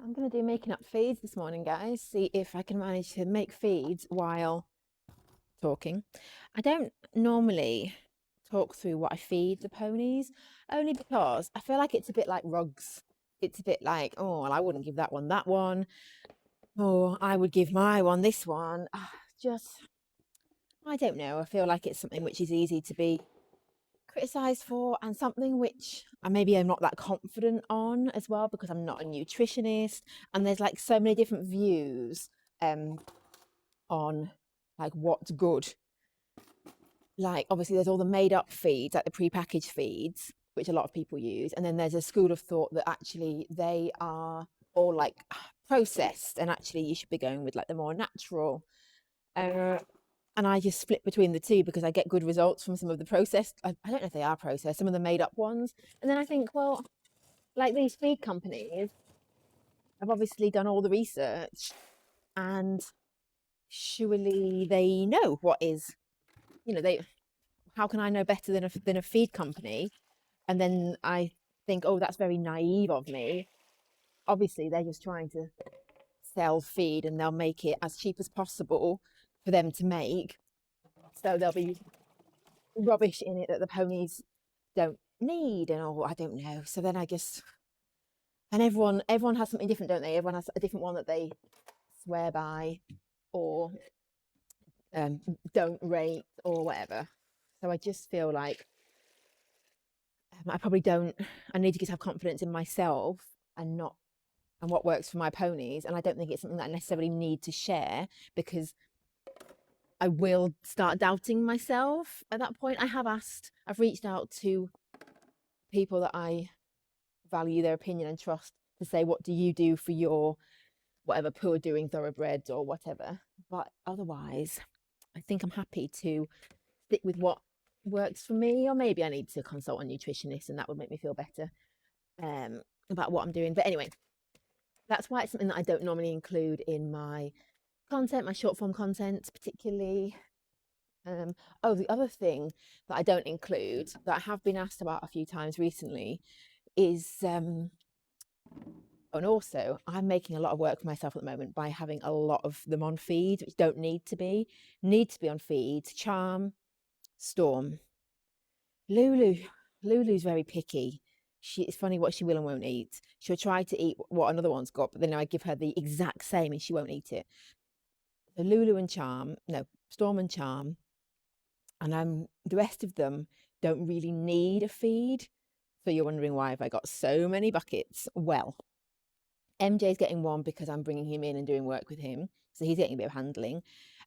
I'm going to do making up feeds this morning, guys. See if I can manage to make feeds while talking. I don't normally talk through what I feed the ponies, only because I feel like it's a bit like rugs. It's a bit like, oh, well, I wouldn't give that one that one. Or I would give my one this one. Just, I don't know. I feel like it's something which is easy to be criticized for, and something which I maybe I'm not that confident on as well, because I'm not a nutritionist, and there's like so many different views um on like what's good. Like obviously there's all the made up feeds, like the prepackaged feeds, which a lot of people use, and then there's a school of thought that actually they are all like processed, and actually you should be going with like the more natural. uh, and I just split between the two because I get good results from some of the processed. I don't know if they are processed, some of the made up ones. And then I think, well, like these feed companies have obviously done all the research, and surely they know what is, they, how can I know better than a feed company? And then I think, oh, that's very naive of me. Obviously, they're just trying to sell feed, and they'll make it as cheap as possible for them to make. So there'll be rubbish in it that the ponies don't need, and all, I don't know. So then I just, and everyone has something different, don't they? Everyone has a different one that they swear by, or um, don't rate, or whatever. So I just feel like I probably don't. I need to just have confidence in myself, and not and what works for my ponies. And I don't think it's something that I necessarily need to share, because I will start doubting myself at that point. I've reached out to people that I value their opinion and trust, to say, what do you do for your whatever poor doing thoroughbreds or whatever. But otherwise, I think I'm happy to stick with what works for me, or maybe I need to consult a nutritionist, and that would make me feel better about what I'm doing. But anyway, that's why it's something that I don't normally include in my content, my short form content, particularly. Oh, the other thing that I don't include, that I have been asked about a few times recently, is and also I'm making a lot of work for myself at the moment by having a lot of them on feed, which don't need to be on feed. Charm, Storm, Lulu. Lulu's very picky. It's funny what she will and won't eat. She'll try to eat what another one's got, but then I give her the exact same and she won't eat it. So Lulu and Charm, no, Storm and Charm, and the rest of them don't really need a feed. So you're wondering, why have I got so many buckets? Well, MJ's getting one because I'm bringing him in and doing work with him, so he's getting a bit of handling.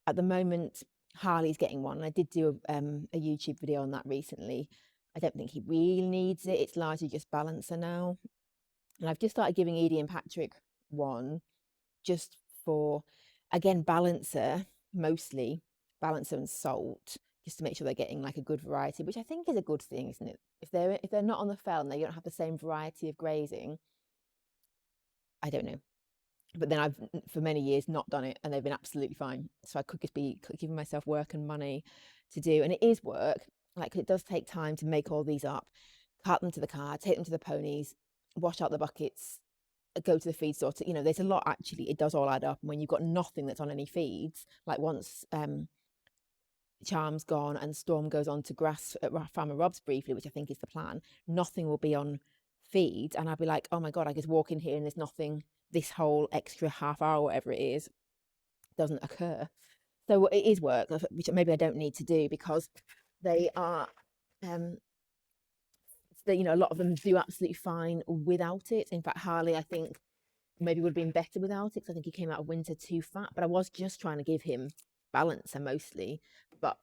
At the moment, Harley's getting one. I did do a YouTube video on that recently. I don't think he really needs it. It's largely just Balancer now. And I've just started giving Edie and Patrick one, just for, again, Balancer, mostly Balancer and Salt, just to make sure they're getting like a good variety, which I think is a good thing, isn't it? If they're not on the fell and they don't have the same variety of grazing, I don't know. But then I've for many years not done it, and they've been absolutely fine. So I could just be giving myself work and money to do, and it is work. Like, it does take time to make all these up, cart them to the car, take them to the ponies, wash out the buckets, go to the feed store. There's a lot, actually. It does all add up. And when you've got nothing that's on any feeds, like once Charm's gone and Storm goes on to grass at Farmer Rob's briefly, which I think is the plan, nothing will be on feeds, and I'd be like, oh my god, I just walk in here and there's nothing. This whole extra half hour, whatever it is, doesn't occur. So it is work, which maybe I don't need to do, because they are a lot of them do absolutely fine without it. In fact, Harley, I think, maybe would have been better without it, because I think he came out of winter too fat. But I was just trying to give him Balancer mostly, but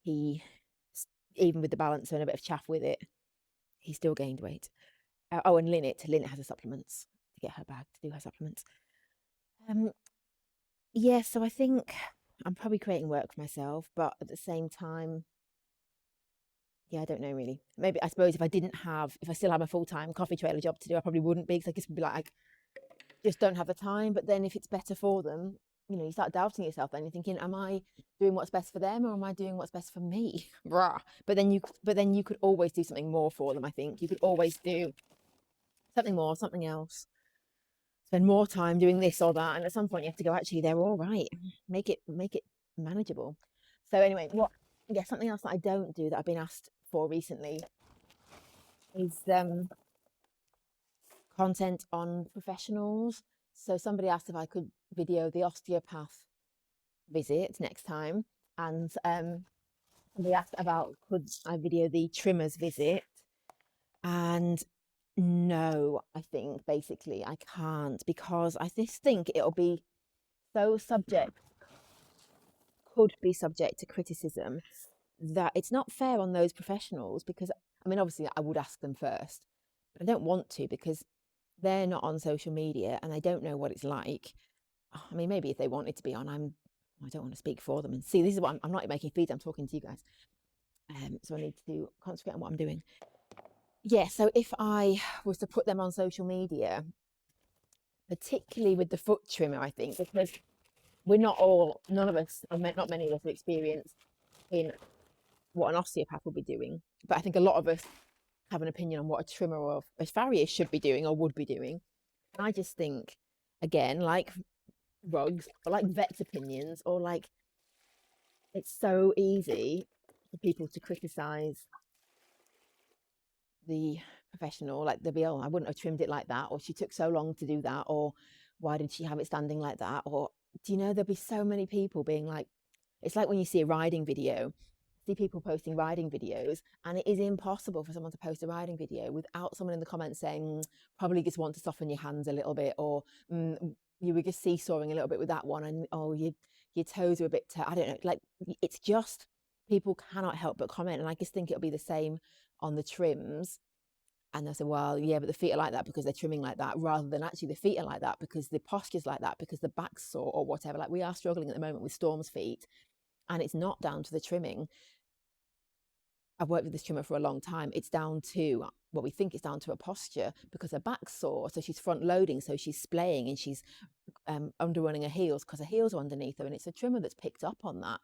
he, even with the Balancer and a bit of chaff with it, he still gained weight. Oh, and Lynette has the supplements, to get her back to do her supplements. Yeah, so I think I'm probably creating work for myself, but at the same time, yeah, I don't know really. Maybe, I suppose, if I still had a full-time coffee trailer job to do, I probably wouldn't be, because I just would be like, just don't have the time. But then if it's better for them, you start doubting yourself, then you're thinking, am I doing what's best for them, or am I doing what's best for me? Rah. But then you could always do something more for them. I think you could always do something more, something else. spend more time doing this or that, and at some point you have to go, actually, they're all right. Make it manageable. So anyway, something else that I don't do that I've been asked for recently is content on professionals. So somebody asked if I could video the osteopath visit next time, and somebody asked about could I video the trimmers visit, and no, I think basically I can't, because I just think it'll be so could be subject to criticism, that it's not fair on those professionals. Because I mean, obviously I would ask them first, but I don't want to, because they're not on social media and I don't know what it's like. I mean, maybe if they wanted to be on, I don't want to speak for them. And see, this is what I'm not making feeds, I'm talking to you guys. So I need to concentrate on what I'm doing. Yeah, so if I was to put them on social media, particularly with the foot trimmer, I think, because none of us, not many of us, are experienced in what an osteopath will be doing. But I think a lot of us have an opinion on what a trimmer or a farrier should be doing or would be doing. And I just think, again, like rugs, or like vets' opinions, or like, it's so easy for people to criticize the professional. Like they'll be, oh, I wouldn't have trimmed it like that, or she took so long to do that, or why did she have it standing like that? Or do you know, there'll be so many people being like, it's like when you see a riding video, see people posting riding videos, and it is impossible for someone to post a riding video without someone in the comments saying, probably just want to soften your hands a little bit, or you were just seesawing a little bit with that one, and oh, your toes are a bit I don't know, like, it's just, people cannot help but comment. And I just think it'll be the same on the trims. And they'll say, well, yeah, but the feet are like that because they're trimming like that, rather than actually the feet are like that because the posture's like that, because the back's sore or whatever. Like, we are struggling at the moment with Storm's feet, and it's not down to the trimming. I've worked with this trimmer for a long time. It's down to, what we think it's down to, a posture, because her back's sore. So she's front loading. So she's splaying and she's underrunning her heels because her heels are underneath her. And it's a trimmer that's picked up on that.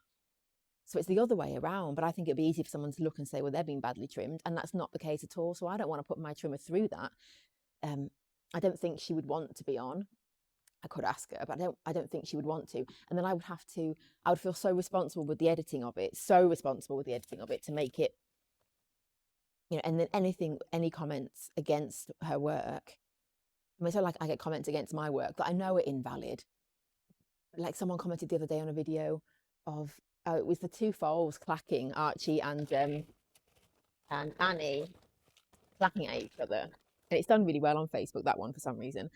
So it's the other way around. But I think it'd be easy for someone to look and say, well, they're being badly trimmed. And that's not the case at all. So I don't want to put my trimmer through that. I don't think she would want to be on. I could ask her, but I don't think she would want to. And then I would feel so responsible with the editing of it, to make it, and then any comments against her work. I mean, so like, I get comments against my work that I know are invalid. Like, someone commented the other day on a video of, it was the two foals clacking, Archie and Annie, clacking at each other. And it's done really well on Facebook, that one, for some reason.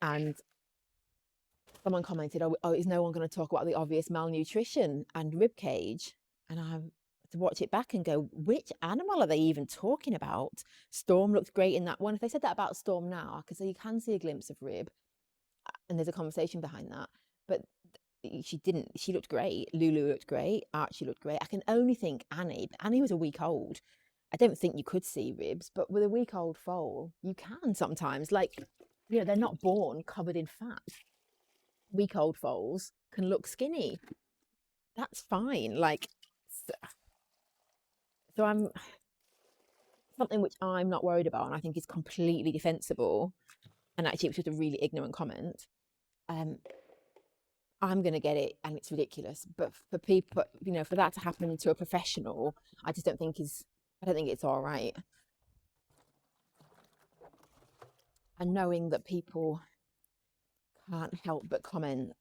And someone commented, oh, is no one going to talk about the obvious malnutrition and rib cage? And I to watch it back and go, which animal are they even talking about? Storm looked great in that one. If they said that about Storm now, because you can see a glimpse of rib, and there's a conversation behind that, but she didn't. She looked great. Lulu looked great. Archie looked great. I can only think Annie. But Annie was a week old. I don't think you could see ribs, but with a week old foal, you can sometimes. Like, they're not born covered in fat. Week old foals can look skinny. That's fine. Like, so I'm something which I'm not worried about, and I think is completely defensible. And actually, it was just a really ignorant comment. I'm going to get it, and it's ridiculous. But for people, for that to happen to a professional, I just don't think it's all right. And knowing that people can't help but comment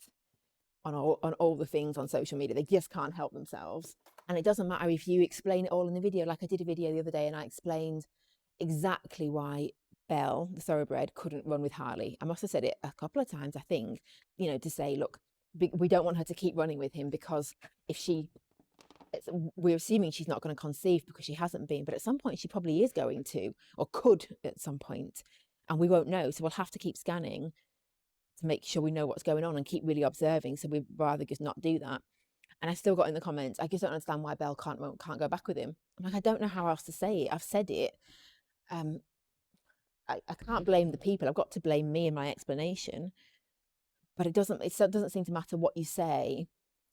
on all the things on social media, they just can't help themselves. And it doesn't matter if you explain it all in the video. Like, I did a video the other day and I explained exactly why Belle, the thoroughbred, couldn't run with Harley. I must have said it a couple of times, I think, to say, look, we don't want her to keep running with him, because we're assuming she's not going to conceive because she hasn't been, but at some point she probably is going to, or could at some point, and we won't know. So we'll have to keep scanning to make sure we know what's going on and keep really observing. So we'd rather just not do that. And I still got in the comments, I just don't understand why Belle can't go back with him. I'm like, I don't know how else to say it. I've said it. I can't blame the people. I've got to blame me and my explanation. But it doesn't seem to matter what you say.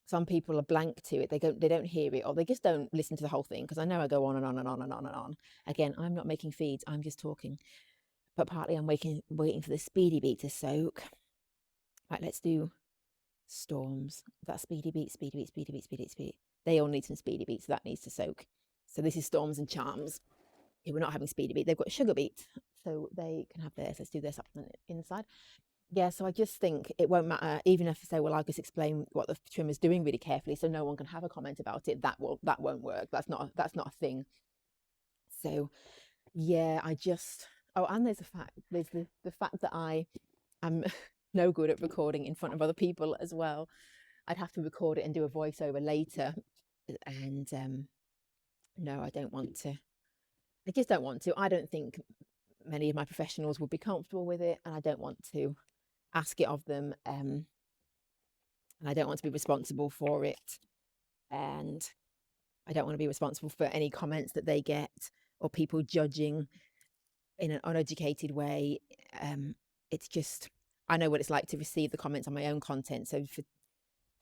Some people are blank to it. They don't hear it, or they just don't listen to the whole thing. Because I know I go on and on and on and on and on. Again, I'm not making feeds. I'm just talking. but partly I'm waiting for the speedy beet to soak. Right, let's do storms. That's speedy beet, speedy beet, speedy beet, speedy beet, speedy. They all need some speedy beet, so that needs to soak. So this is storms and charms. Here we're not having speedy beet. They've got sugar beet, so they can have theirs. Let's do their supplement inside. Yeah, so I just think it won't matter, even if I say, well, I'll just explain what the trimmer's doing really carefully, so no one can have a comment about it. That won't work. That's not a thing. So yeah, I just and there's the fact that I am no good at recording in front of other people as well. I'd have to record it and do a voiceover later, and no, I don't want to. I just don't want to. I don't think many of my professionals would be comfortable with it, and I don't want to ask it of them. And I don't want to be responsible for it, and I don't want to be responsible for any comments that they get or people judging in an uneducated way. It's just, I know what it's like to receive the comments on my own content. So for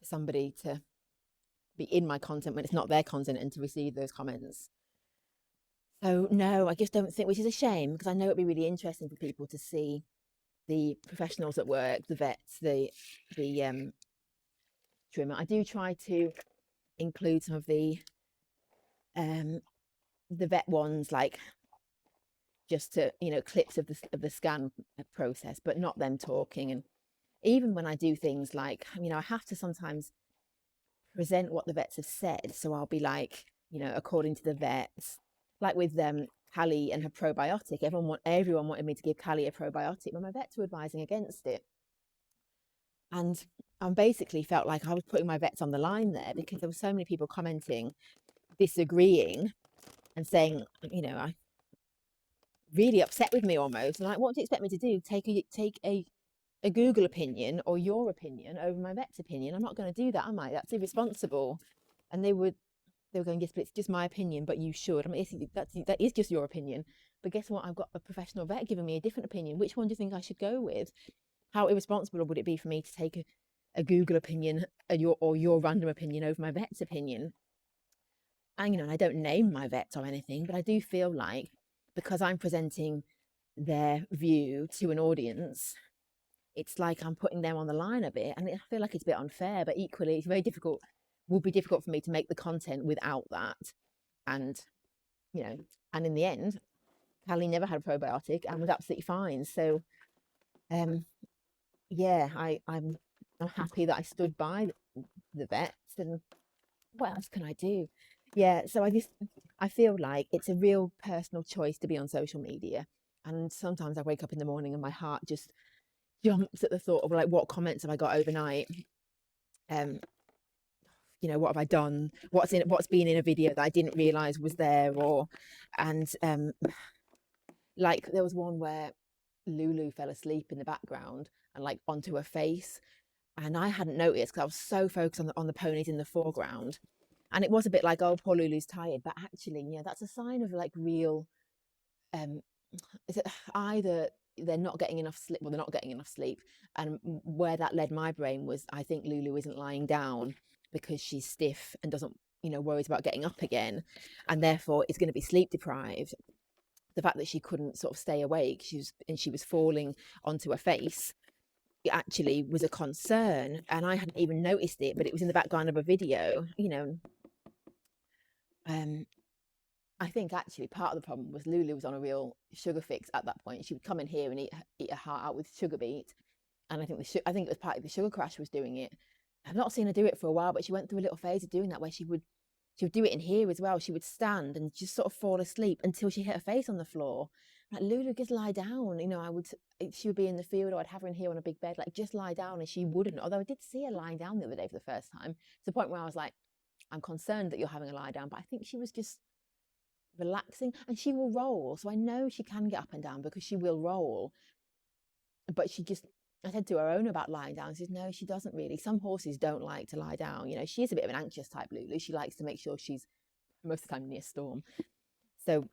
somebody to be in my content when it's not their content and to receive those comments. So no, I just don't think, which is a shame, because I know it'd be really interesting for people to see the professionals at work, the vets, the trimmer. I do try to include some of the vet ones, like just to, clips of the scan process, but not them talking. And even when I do things like, I have to sometimes present what the vets have said. So I'll be like, according to the vets, like with Callie and her probiotic, everyone wanted me to give Callie a probiotic, but my vets were advising against it. And I basically felt like I was putting my vets on the line there, because there were so many people commenting, disagreeing, and saying, I really upset with me almost. And like, what do you expect me to do? Take a Google opinion or your opinion over my vet's opinion? I'm not going to do that, am I? That's irresponsible. And they were going, yes, but it's just my opinion, but you should. I mean, that is just your opinion. But guess what? I've got a professional vet giving me a different opinion. Which one do you think I should go with? How irresponsible would it be for me to take a Google opinion or your random opinion over my vet's opinion? And, I don't name my vets or anything, but I do feel like, because I'm presenting their view to an audience, it's like I'm putting them on the line a bit, and I feel like it's a bit unfair, but equally it's will be difficult for me to make the content without that. And, and in the end, Callie never had a probiotic and was absolutely fine. So, yeah, I'm happy that I stood by the vets. And what else can I do? Yeah, so I feel like it's a real personal choice to be on social media. And sometimes I wake up in the morning and my heart just jumps at the thought of, like, what comments have I got overnight? What have I done? What's been in a video that I didn't realize was there? And like there was one where Lulu fell asleep in the background and like onto her face, and I hadn't noticed because I was so focused on the ponies in the foreground. And it was a bit like, oh, poor Lulu's tired, but actually, that's a sign of like real is it either they're not getting enough sleep, well, they're not getting enough sleep. And where that led my brain was, I think Lulu isn't lying down because she's stiff and doesn't, worries about getting up again, and therefore is going to be sleep deprived. The fact that she couldn't sort of stay awake, she was falling onto her face, it actually was a concern, and I hadn't even noticed it, but it was in the background of a video. I think actually part of the problem was Lulu was on a real sugar fix at that point. She would come in here and eat her heart out with sugar beet, and I think it was partly the sugar crash was doing it. I've not seen her do it for a while, but she went through a little phase of doing that where she would do it in here as well. She would stand and just sort of fall asleep until she hit her face on the floor. Like, Lulu, just lie down. She would be in the field, or I'd have her in here on a big bed, like, just lie down, and she wouldn't. Although I did see her lying down the other day for the first time, to the point where I was like, I'm concerned that you're having a lie down, but I think she was just relaxing. And she will roll, so I know she can get up and down because she will roll. But I said to her own about lying down. She says, no, she doesn't really. Some horses don't like to lie down. She is a bit of an anxious type, Lulu. She likes to make sure she's most of the time near storm. So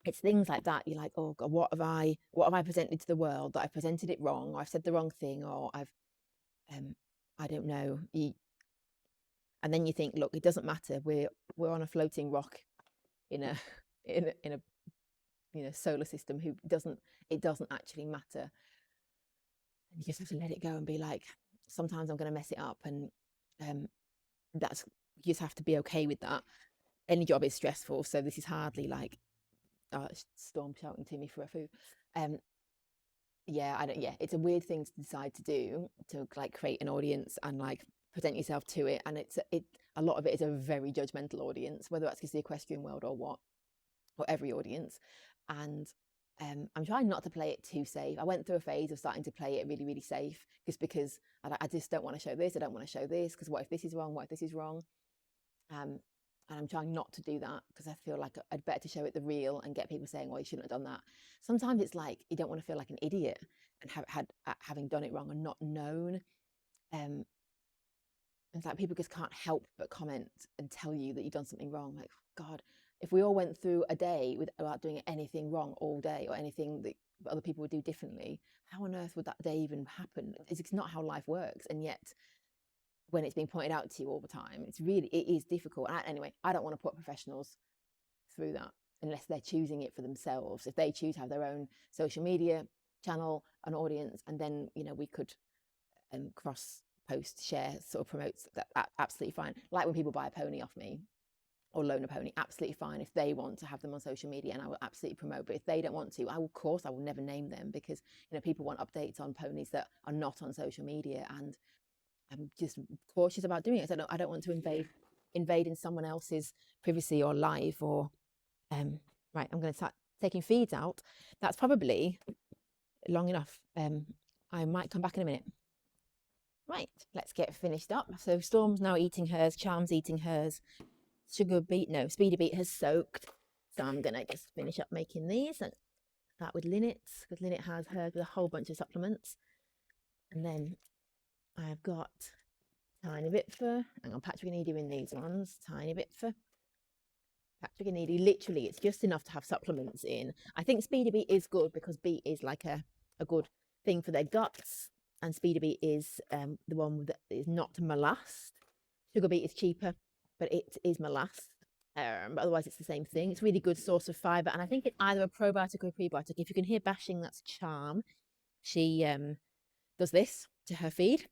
it's things like that. You're like, oh God, what have I presented to the world, that I presented it wrong, or I've said the wrong thing, or I don't know. And then you think, look, it doesn't matter. We're on a floating rock in a solar system who it doesn't actually matter. And you just have to let it go and be like, sometimes I'm going to mess it up, and that's you just have to be okay with that. Any job is stressful, so this is hardly like Storm shouting to me for a food. Yeah, I don't. Yeah, it's a weird thing to decide to do, to like create an audience and like present yourself to it, and a lot of it is a very judgmental audience, whether that's just the equestrian world or what, or every audience. And I'm trying not to play it too safe. I went through a phase of starting to play it really, really safe, just because I just don't want to show this. I don't want to show this because what if this is wrong? What if this is wrong? And I'm trying not to do that because I feel like I'd better to show it the real and get people saying, well, you shouldn't have done that. Sometimes it's like you don't want to feel like an idiot and having done it wrong and not known. It's like people just can't help but comment and tell you that you've done something wrong. Like, God, if we all went through a day without doing anything wrong all day, or anything that other people would do differently, how on earth would that day even happen? It's not how life works. And yet, when it's being pointed out to you all the time, it is difficult. Anyway, I don't want to put professionals through that unless they're choosing it for themselves. If they choose to have their own social media channel, an audience, and then we could cross post, share, sort of promote that, absolutely fine. Like when people buy a pony off me or loan a pony, absolutely fine if they want to have them on social media, and I will absolutely promote. But if they don't want to, of course I will never name them, because people want updates on ponies that are not on social media, and I'm just cautious about doing it. So I don't want to invade in someone else's privacy or life. Or right, I'm going to start taking feeds out. That's probably long enough. I might come back in a minute. Right, let's get finished up. So Storm's now eating hers, Charm's eating hers. Speedy Beat has soaked. So I'm gonna just finish up making these and start with Linnet's, because Linnet has hers with a whole bunch of supplements. And then I've got tiny bit for, hang on, Patrick and Edie in these ones, tiny bit for Patrick and Edie. Literally, it's just enough to have supplements in. I think Speedy Beat is good because beet is like a good thing for their guts, and Speedy Beat is the one that is not molasses. Sugar beet is cheaper, but it is molasses. But otherwise, it's the same thing. It's a really good source of fibre, and I think it's either a probiotic or a prebiotic. If you can hear bashing, that's Charm. She does this to her feed,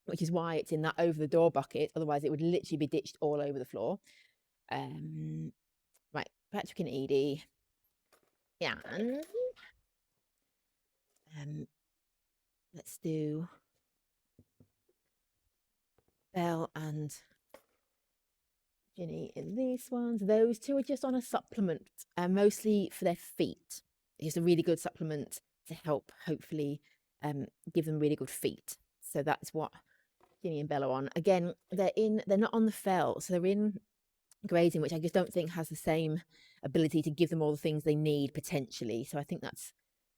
which is why it's in that over the door bucket. Otherwise, it would literally be ditched all over the floor. Right, Patrick and Edie. Yeah, and let's do Belle and Ginny in these ones. Those two are just on a supplement, mostly for their feet. It's a really good supplement to help, hopefully, give them really good feet. So that's what Ginny and Bella are on. Again, they're not on the fell, so they're in grazing, which I just don't think has the same ability to give them all the things they need potentially. So I think that's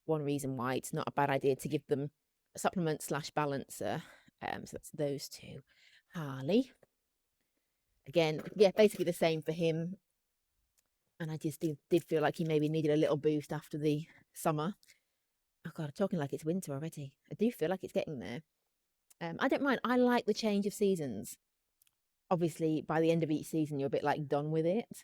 one reason why it's not a bad idea to give them a supplement / balancer. So that's those two. Harley. Again, yeah, basically the same for him. And I just did feel like he maybe needed a little boost after the summer. Oh God, I'm talking like it's winter already. I do feel like it's getting there. I don't mind. I like the change of seasons. Obviously, by the end of each season, you're a bit like done with it.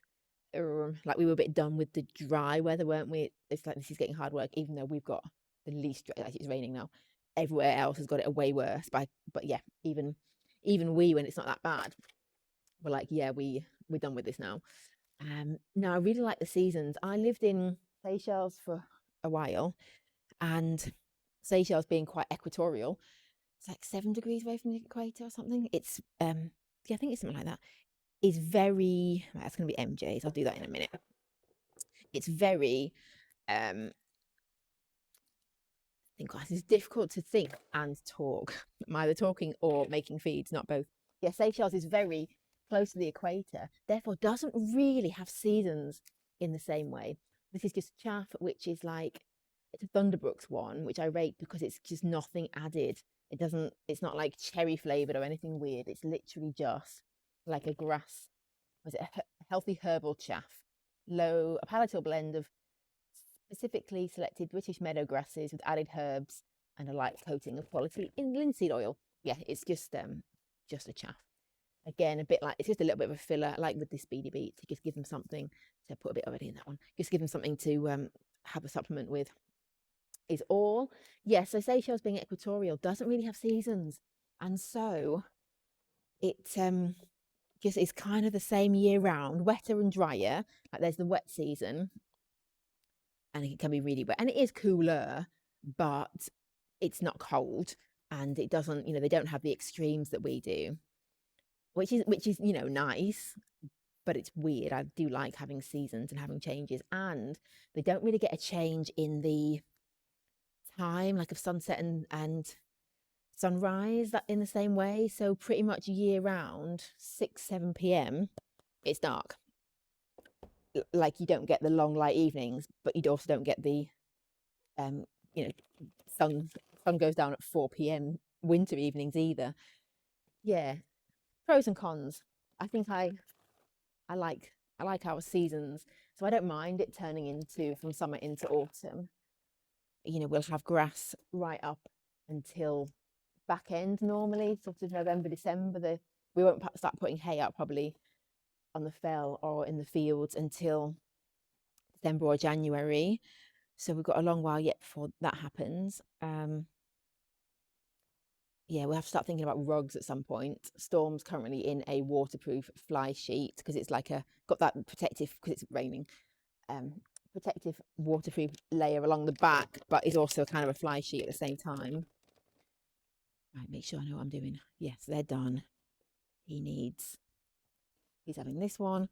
Like we were a bit done with the dry weather, weren't we? It's like this is getting hard work, even though we've got the least. Like it's raining now. Everywhere else has got it way worse. But yeah, even we, when it's not that bad, we're like, yeah, we're done with this now. No, I really like the seasons. I lived in Seychelles for a while, and Seychelles being quite equatorial, it's like 7 degrees away from the equator or something. It's yeah, I think it's something like that. Is very, right, that's going to be MJ's. I'll do that in a minute. It's very think it's difficult to think and talk. I'm either talking or making feeds, not both. Yeah, Seychelles is very close to the equator, therefore doesn't really have seasons in the same way. This is just chaff, which is like, it's a Thunderbrooks one, which I rate because it's just nothing added. It's not like cherry flavored or anything weird. It's literally just like a grass, a healthy herbal chaff, a palatable blend of specifically selected British meadow grasses with added herbs and a light coating of quality in linseed oil. Yeah, it's just a chaff. Again, a bit like, it's just a little bit of a filler, like with the Speedy Beat, to just give them something to put a bit of it in that one. Just give them something to have a supplement with is all. Yes, so Seychelles being equatorial doesn't really have seasons, and so it just is kind of the same year round, wetter and drier. Like there's the wet season, and it can be really wet, and it is cooler, but it's not cold, and it doesn't, they don't have the extremes that we do, which is nice, but it's weird. I do like having seasons and having changes, and they don't really get a change in the time, like of sunset and sunrise, that in the same way. So pretty much year round, 6 7 p.m. it's dark. Like you don't get the long light evenings, but you also don't get the um you know sun goes down at 4 p.m. winter evenings either. Yeah, pros and cons. I think I like I like our seasons, so I don't mind it turning into from summer into autumn. We'll have grass right up until back end normally, sort of November, December. We won't start putting hay out probably on the fell or in the fields until December or January. So we've got a long while yet before that happens. Yeah, we'll have to start thinking about rugs at some point. Storm's currently in a waterproof fly sheet because it's got that protective, because it's raining, protective waterproof layer along the back, but is also kind of a fly sheet at the same time. Right, make sure I know what I'm doing. Yes, they're done. He's having this one.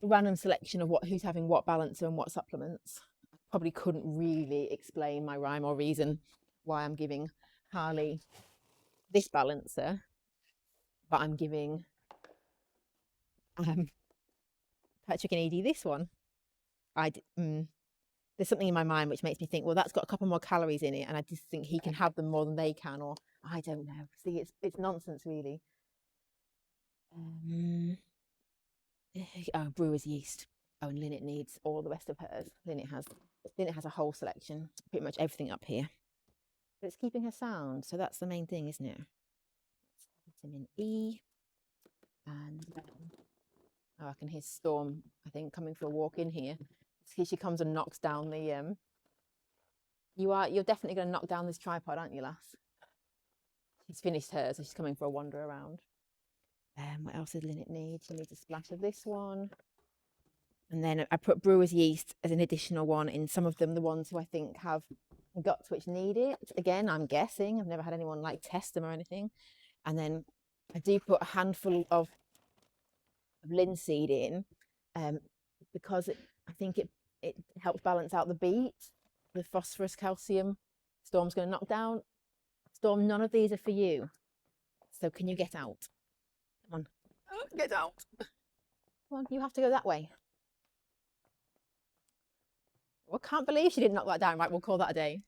A random selection of who's having what balancer and what supplements. I probably couldn't really explain my rhyme or reason why I'm giving Harley this balancer, but I'm giving Patrick and Edie this one. There's something in my mind which makes me think, well, that's got a couple more calories in it, and I just think he can have them more than they can, or I don't know. See, it's nonsense, really. Oh, brewer's yeast. Oh, and Lynette needs all the rest of hers. Lynette has a whole selection, pretty much everything up here. But it's keeping her sound, so that's the main thing, isn't it? Vitamin E. And I can hear Storm, I think, coming for a walk in here. She comes and knocks down the you're definitely going to knock down this tripod, aren't you, lass? She's finished hers, so she's coming for a wander around. What else does Lynette need? She needs a splash of this one. And then I put brewer's yeast as an additional one in some of them, the ones who I think have guts which need it. Again, I'm guessing. I've never had anyone test them or anything. And then I do put a handful of linseed in, because I think it helps balance out the beet, the phosphorus, calcium. Storm's going to knock down. Storm, none of these are for you. So can you get out? Come on. Get out. Come on, you have to go that way. Well, I can't believe she didn't knock that down. Right, we'll call that a day.